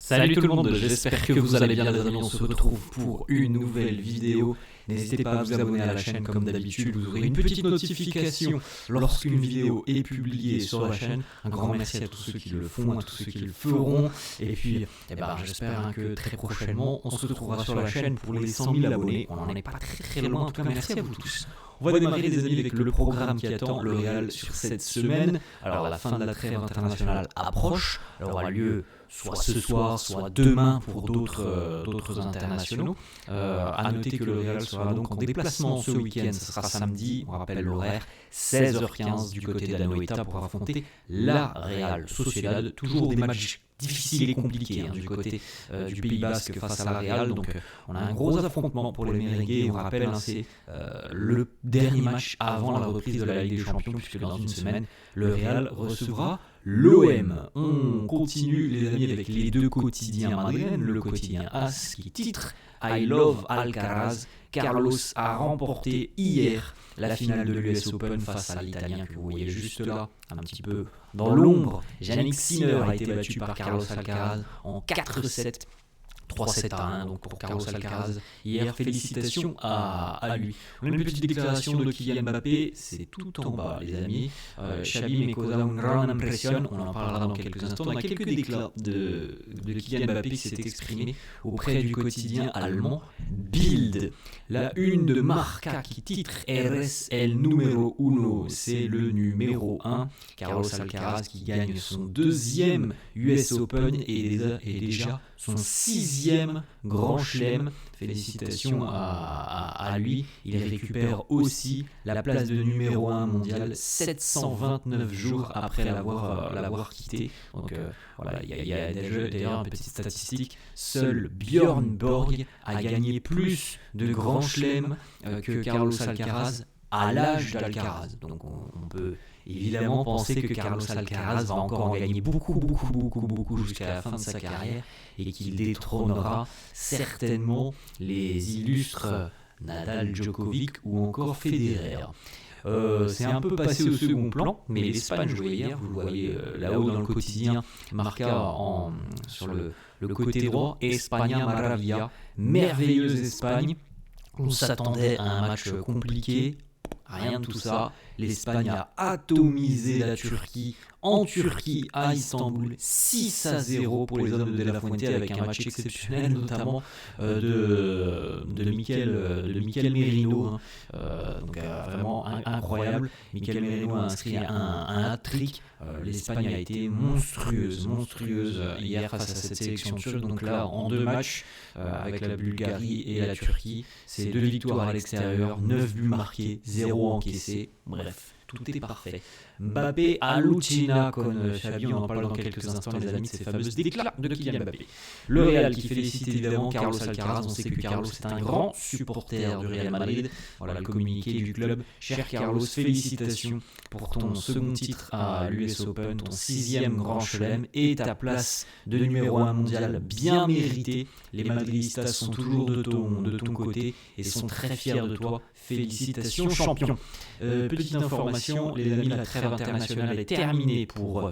Salut tout le monde, j'espère que vous allez bien les amis, on se retrouve pour une nouvelle vidéo. N'hésitez pas à vous abonner à la chaîne comme d'habitude, vous aurez une petite notification lorsqu'une vidéo est publiée sur la chaîne. Un grand merci à tous ceux qui le font, à tous ceux qui le feront. Et puis j'espère que très prochainement on se retrouvera sur la chaîne pour les 100 000 abonnés. On n'en est pas très loin, en tout cas merci à vous tous. On va démarrer les amis avec le programme qui attend le Real sur cette semaine. Alors la fin de la trêve internationale approche, elle aura lieu soit ce soir, soit demain pour d'autres internationaux. A noter que le Real sera donc en déplacement ce week-end, ce sera samedi, on rappelle l'horaire, 16h15 du côté d'Anoeta pour affronter la Real Sociedad. Toujours des matchs difficiles et compliqués du côté du Pays Basque face à la Real. Donc on a un gros affrontement pour les merengues. On rappelle, c'est le dernier match avant la reprise de la Ligue des Champions, puisque dans une semaine, le Real recevra l'OM. On continue les amis avec les deux quotidiens madrilènes. Le quotidien AS qui titre I Love Alcaraz. Carlos a remporté hier la finale de l'US Open face à l'Italien que vous voyez juste là, un petit peu dans l'ombre. Yannick Sinner a été battu par Carlos Alcaraz en 4-7. 3-7-1 donc pour Carlos Alcaraz hier, félicitations à lui. On a une petite déclaration de Kylian Mbappé, c'est tout en bas les amis. Xavi me causa una gran impresión, on en parlera dans quelques instants. On a quelques déclats de Kylian Mbappé qui s'est exprimé auprès du quotidien allemand Bild. La une de Marca qui titre Eres el número uno, c'est le numéro 1. Carlos Alcaraz qui gagne son deuxième US Open et déjà son sixième grand chelem. Félicitations à lui. Il récupère aussi la place de numéro 1 mondial 729 jours après l'avoir quitté. Donc voilà, il y a d'ailleurs une petite statistique. Seul Björn Borg a gagné plus de grands chelems que Carlos Alcaraz à l'âge d'Alcaraz. Donc on peut évidemment penser que Carlos Alcaraz va encore en gagner beaucoup jusqu'à la fin de sa carrière et qu'il détrônera certainement les illustres Nadal, Djokovic ou encore Federer. C'est un peu passé au second plan, mais l'Espagne jouait hier, vous le voyez là-haut dans le quotidien, Marca sur le côté droit, España Maravilla, merveilleuse Espagne. On s'attendait à un match compliqué. Rien de tout ça, l'Espagne a atomisé la Turquie en Turquie à Istanbul 6-0 pour les hommes de De La Fuente avec un match exceptionnel notamment de Mikel Merino, donc vraiment incroyable. Mikel Merino a inscrit un hat-trick. L'Espagne a été monstrueuse hier face à cette sélection turque. Donc là en deux matchs avec la Bulgarie et la Turquie, c'est 2 victoires à l'extérieur, 9 buts marqués, 0 encaissés, bref. Tout est parfait. Mbappé hallucina con Xavi, on en parle dans quelques instants les amis de ces fameuses déclats de Kylian Mbappé. Le Real qui félicite évidemment Carlos Alcaraz, on sait que Carlos est un grand supporter du Real Madrid. Voilà le communiqué du club. Cher Carlos, félicitations pour ton second titre à l'US Open, ton 6e grand chelem et ta place de numéro 1 mondial bien méritée. Les Madridistas sont toujours de ton côté et sont très fiers de toi. Félicitations champion. Petite information, les amis, la trêve internationale est terminée pour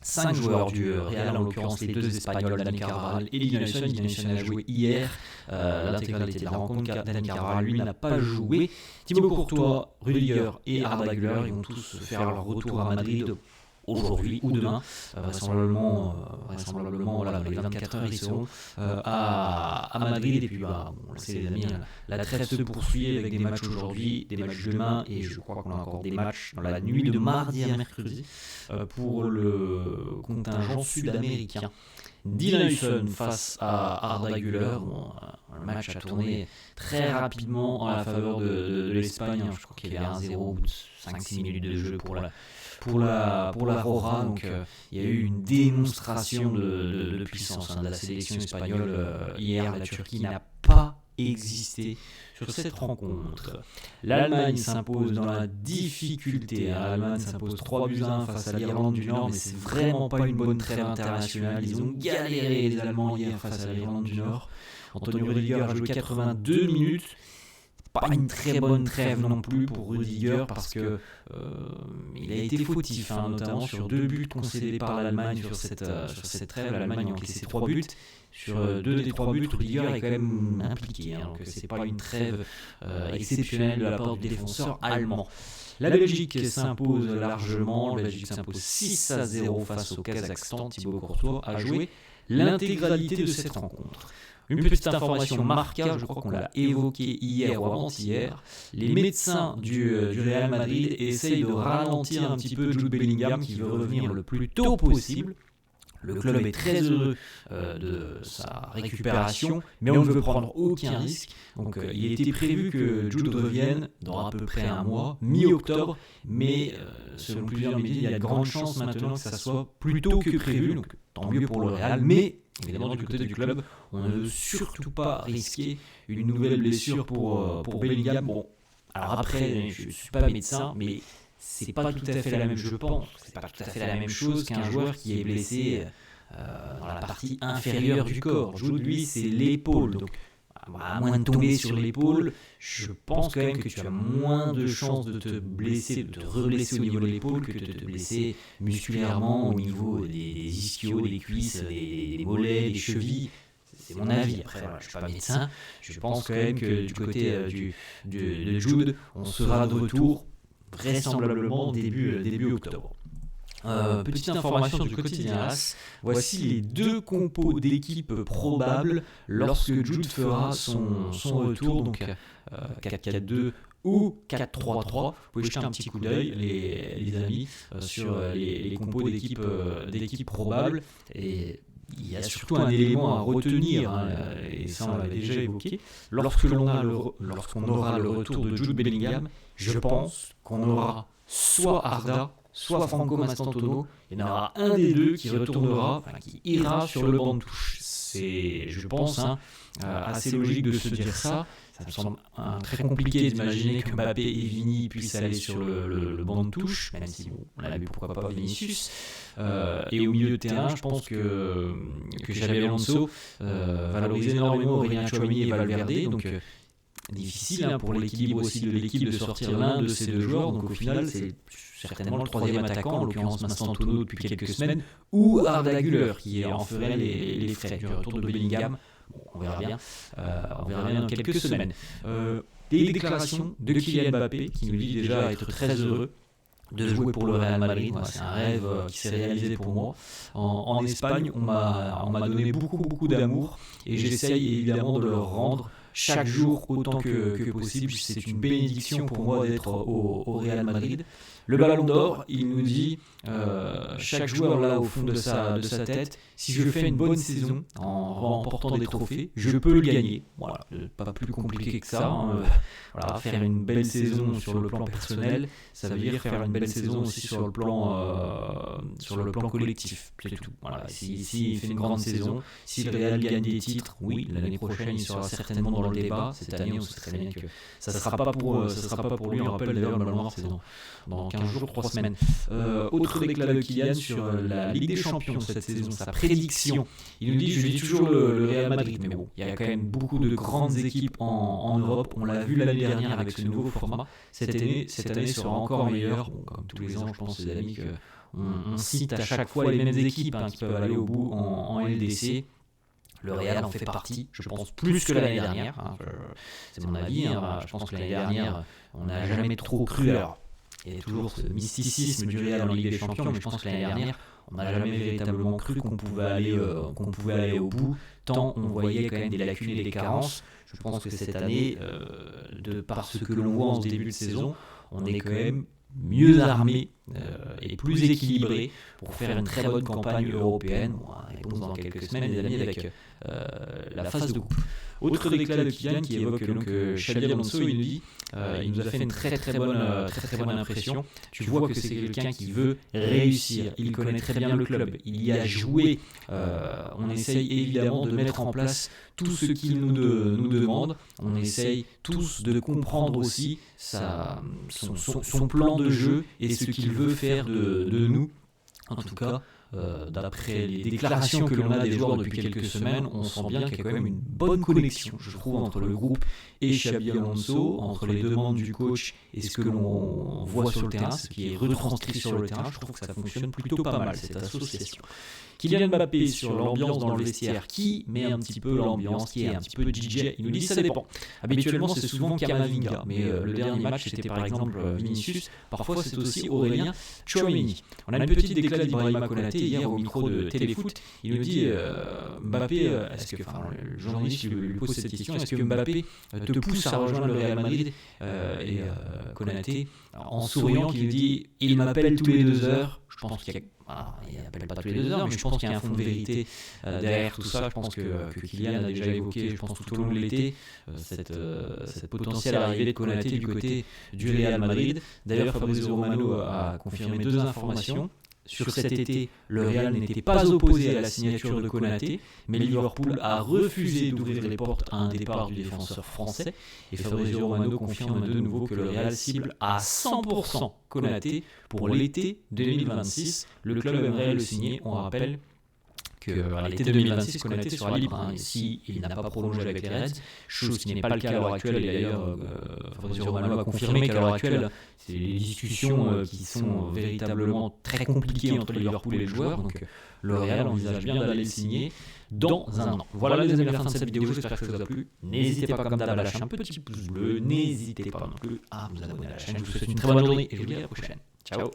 5 joueurs du Real, en l'occurrence les deux Espagnols, Dani Carvajal et Lionel Messi. Messi a joué hier l'intégralité de la rencontre. Dani Carvajal, lui, n'a pas joué. Thibaut Courtois, Rudiger et Arda Güler, ils vont tous faire leur retour à Madrid aujourd'hui ou demain, vraisemblablement voilà, dans les 24 heures ils seront à Madrid. Et puis c'est les amis, la trêve se poursuit avec des matchs aujourd'hui, des matchs demain et je crois qu'on a encore des matchs dans la nuit de mardi à mercredi pour le contingent sud-américain. Dylan Huyson face à Arda Güler. Le match a tourné très rapidement en la faveur de l'Espagne. Je crois qu'il y avait 1-0 au bout de 5-6 minutes de jeu pour la Roja. Donc il y a eu une démonstration de puissance de la sélection espagnole hier. La Turquie n'a pas existé sur cette rencontre. L'Allemagne s'impose dans la difficulté. L'Allemagne s'impose 3-1 face à l'Irlande du Nord, mais c'est vraiment pas une bonne trêve internationale. Ils ont galéré les Allemands hier face à l'Irlande du Nord. Antonio Rudiger a joué 82 minutes. pas une très bonne trêve non plus pour Rudiger parce que il a été fautif, notamment sur 2 buts concédés par l'Allemagne sur cette trêve. L'Allemagne a encaissé 3 buts. Sur 2 des 3 buts, Rudiger est quand même impliqué, donc c'est pas une trêve exceptionnelle de la part du défenseur allemand. La Belgique s'impose largement, la Belgique s'impose 6-0 face au Kazakhstan. Thibaut Courtois a joué l'intégralité de cette rencontre. Une petite information marquable, je crois qu'on l'a évoqué hier ou avant-hier. Les médecins du Real Madrid essayent de ralentir un petit peu Jude Bellingham qui veut revenir le plus tôt possible. Le club est très heureux de sa récupération, mais on ne veut prendre aucun risque. Donc il était prévu que Jude revienne dans à peu près un mois, mi-octobre, mais selon plusieurs médias, il y a de grandes chances maintenant que ça soit plus tôt que prévu, donc tant mieux pour le Real, mais évidemment du côté du club, on ne veut surtout pas risquer une nouvelle blessure pour Bellingham. Bon, alors après, je ne suis pas médecin, mais c'est pas tout à fait la même, je pense. C'est pas tout à fait la même chose qu'un joueur qui est blessé dans la partie inférieure du corps. Jude, lui, c'est l'épaule. Donc, à moins de tomber sur l'épaule, je pense quand même que tu as moins de chances de te blesser, de te reblesser au niveau de l'épaule que de te blesser musculairement au niveau des ischios, des cuisses, des mollets, des chevilles. C'est mon avis. Après, voilà, je ne suis pas médecin. Je pense quand même que du côté de Jude, on sera de retour vraisemblablement début octobre. Petite information du quotidien AS, voici les 2 compos d'équipe probables lorsque Jude fera son retour, donc 4-4-2 ou 4-3-3. Vous pouvez jeter un petit coup d'œil, les amis, sur les compos d'équipe probables. Et il y a surtout un élément à retenir, et ça on l'avait déjà évoqué, lorsqu'on aura le retour de Jude Bellingham, je pense qu'on aura soit Arda, soit Franco Mastantuono, il y en aura un des deux qui retournera, qui ira sur le banc de touche. C'est, je pense, assez logique de se dire ça. Ça me semble très compliqué d'imaginer que Mbappé et Vini puissent aller sur le banc de touche, même si on l'a vu pourquoi pas Vinicius. Et au milieu de terrain, je pense que Xabi Alonso valorise énormément Aurélien Tchouaméni et Valverde, donc difficile pour l'équilibre aussi de l'équipe de sortir l'un de ces 2 joueurs. Donc au final, c'est certainement le 3e attaquant, en l'occurrence Mastantuono depuis quelques semaines, ou Arda Güler qui en ferait les frais du retour de Bellingham. Bon, on verra bien dans quelques semaines. Des déclarations de Kylian Mbappé qui nous dit déjà être très heureux de jouer pour le Real Madrid. C'est un rêve qui s'est réalisé pour moi. En Espagne, on m'a donné beaucoup d'amour et j'essaye évidemment de leur rendre chaque jour autant que possible. C'est une bénédiction pour moi d'être au Real Madrid. Le Ballon d'Or, il nous dit chaque joueur là au fond de sa tête, si je fais une bonne saison en remportant des trophées, je peux le gagner. Voilà, pas plus compliqué que ça. Voilà, faire une belle saison sur le plan personnel, ça veut dire faire une belle saison aussi sur le plan collectif. C'est tout. Voilà, s'il fait une grande saison, si le Real gagne des titres, oui, l'année prochaine il sera certainement dans le débat. Cette année, on sait très bien que ça ne sera pas pour lui. On rappelle d'ailleurs le Ballon d'Or, c'est dans 15 jours, 3 semaines. Autre déclat de Kylian sur la Ligue des Champions cette saison, sa prédiction. Il nous dit, je dis toujours le Real Madrid, mais bon, il y a quand même beaucoup de grandes équipes en Europe. On l'a vu l'année dernière avec ce nouveau format. Cette année sera encore meilleure. Bon, comme tous les ans, je pense, les amis, qu'on cite à chaque fois les mêmes équipes qui peuvent aller au bout en LDC. Le Real en fait partie, je pense, plus que l'année dernière. C'est mon avis. Je pense que l'année dernière, on n'a jamais trop cru. Alors, il y a toujours ce mysticisme du Real en Ligue des Champions, mais je pense que l'année dernière, on n'a jamais véritablement cru qu'on pouvait aller au bout, tant on voyait quand même des lacunes et des carences. Je pense que cette année, de par ce que l'on voit en ce début de saison, on est quand même mieux armé et plus équilibré pour faire une très bonne campagne européenne. Réponse dans quelques semaines, les amis, avec la phase de groupe. Autre déclat de Kylian qui évoque donc Xabi Alonso, il nous dit il nous a fait une très bonne impression. Tu vois que c'est quelqu'un qui veut réussir, il connaît très bien le club, il y a joué. On essaye évidemment de mettre en place tout ce qu'il nous demande. On essaye tous de comprendre aussi son plan de jeu et ce qu'il veut faire de nous. En tout cas, d'après les déclarations que l'on a des joueurs depuis quelques semaines, on sent bien qu'il y a quand même une bonne connexion, je trouve, entre le groupe et Xabi Alonso, entre les demandes du coach et ce que l'on voit sur le terrain, ce qui est retranscrit sur le terrain. Je trouve que ça fonctionne plutôt pas mal, cette association. Kylian Mbappé sur l'ambiance dans le vestiaire, qui met un petit peu l'ambiance, qui est un petit peu DJ, il nous dit ça dépend. Habituellement c'est souvent Kamavinga, mais le dernier match c'était par exemple Vinicius, parfois c'est aussi Aurélien Tchouaméni. On a une petite déclaration d'Ibrahima Konaté hier au micro de Téléfoot, il nous dit Mbappé, le journaliste lui pose cette question, est-ce que Mbappé te pousse à rejoindre le Real Madrid et Konaté, en souriant, qui nous dit il m'appelle tous les 2 heures, je pense qu'il y a il n'appelle pas tous les 2 heures, mais je pense qu'il y a un fond de vérité derrière tout ça. Je pense que Kylian a déjà évoqué, je pense tout au long de l'été, cette potentielle arrivée de Konaté du côté du Real Madrid. D'ailleurs, Fabrizio Romano a confirmé 2 informations. Sur cet été, le Real n'était pas opposé à la signature de Konaté, mais Liverpool a refusé d'ouvrir les portes à un départ du défenseur français. Et Fabrizio Romano confirme de nouveau que le Real cible à 100% Konaté pour l'été 2026. Le club aimerait le signer, on rappelle qu'à l'été 2026, Konaté sera libre. Si il n'a pas prolongé avec les Reds, chose qui n'est pas le cas à l'heure actuelle, et d'ailleurs Fabrizio Romano a confirmé qu'à l'heure actuelle, c'est des discussions qui sont véritablement très compliquées entre Liverpool et les joueurs, donc le Real envisage bien d'aller le signer dans un an. Voilà les amis, la fin de cette vidéo, j'espère que ça vous a plu. N'hésitez pas comme d'hab à lâcher un petit pouce bleu, n'hésitez pas non plus à vous abonner à la chaîne. Je vous souhaite une très bonne journée et je vous dis à la prochaine. Ciao.